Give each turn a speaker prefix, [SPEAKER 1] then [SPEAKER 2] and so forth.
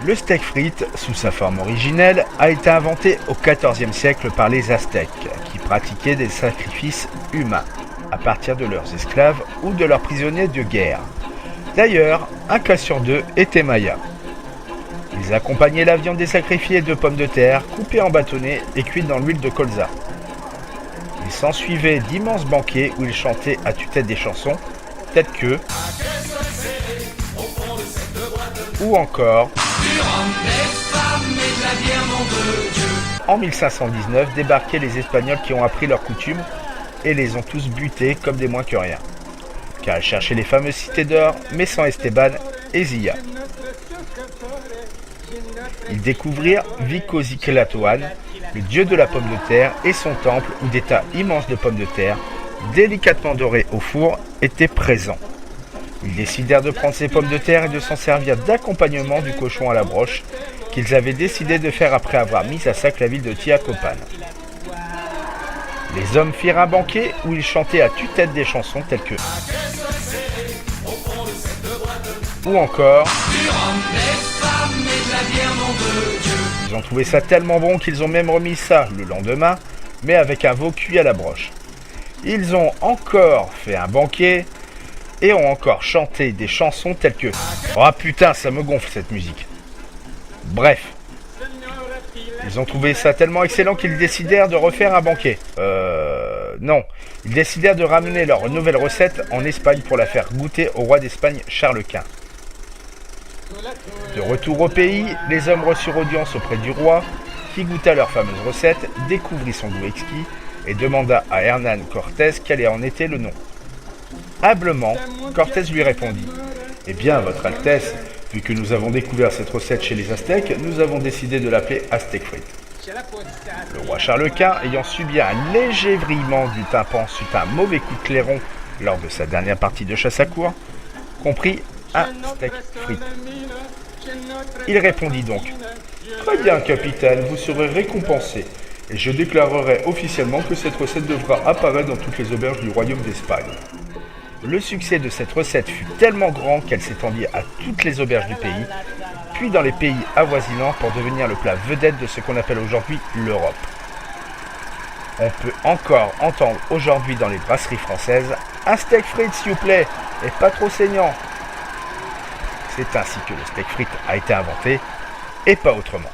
[SPEAKER 1] Le steak frites, sous sa forme originelle, a été inventé au XIVe siècle par les Aztèques, qui pratiquaient des sacrifices humains, à partir de leurs esclaves ou de leurs prisonniers de guerre. D'ailleurs, un cas sur deux était maya. Ils accompagnaient la viande des sacrifiés de pommes de terre, coupées en bâtonnets et cuites dans l'huile de colza. Il s'ensuivait d'immenses banquets où ils chantaient à tue-tête des chansons, telles que ou encore en 1519 débarquaient les Espagnols qui ont appris leurs coutumes et les ont tous butés comme des moins que rien. Car ils cherchaient les fameuses cités d'or, mais sans Esteban et Zilla. Ils découvrirent Vicoziclatoan, le dieu de la pomme de terre, et son temple où des tas immenses de pommes de terre, délicatement dorées au four, étaient présents. Ils décidèrent de prendre ces pommes de terre et de s'en servir d'accompagnement du cochon à la broche qu'ils avaient décidé de faire après avoir mis à sac la ville de Tlacopan. Les hommes firent un banquet où ils chantaient à tue-tête des chansons telles que ou encore ils ont trouvé ça tellement bon qu'ils ont même remis ça le lendemain, mais avec un veau cuit à la broche. Ils ont encore fait un banquet et ont encore chanté des chansons telles que « Oh putain, ça me gonfle cette musique !» Bref, ils ont trouvé ça tellement excellent qu'ils décidèrent de refaire un banquet. Non, ils décidèrent de ramener leur nouvelle recette en Espagne pour la faire goûter au roi d'Espagne Charles Quint. De retour au pays, les hommes reçurent audience auprès du roi, qui goûta leur fameuse recette, découvrit son goût exquis et demanda à Hernán Cortés quel en était le nom. Humblement, Cortés lui répondit « Eh bien, votre Altesse, vu que nous avons découvert cette recette chez les Aztèques, nous avons décidé de l'appeler Aztec frites. » Le roi Charles Quint, ayant subi un léger vrillement du tympan suite à un mauvais coup de clairon lors de sa dernière partie de chasse à courre, comprit un steak frites. Il répondit donc « Très bien, capitaine, vous serez récompensé, et je déclarerai officiellement que cette recette devra apparaître dans toutes les auberges du royaume d'Espagne. » Le succès de cette recette fut tellement grand qu'elle s'étendit à toutes les auberges du pays, puis dans les pays avoisinants pour devenir le plat vedette de ce qu'on appelle aujourd'hui l'Europe. On peut encore entendre aujourd'hui dans les brasseries françaises « Un steak frites s'il vous plaît, et pas trop saignant ». C'est ainsi que le steak frites a été inventé, et pas autrement.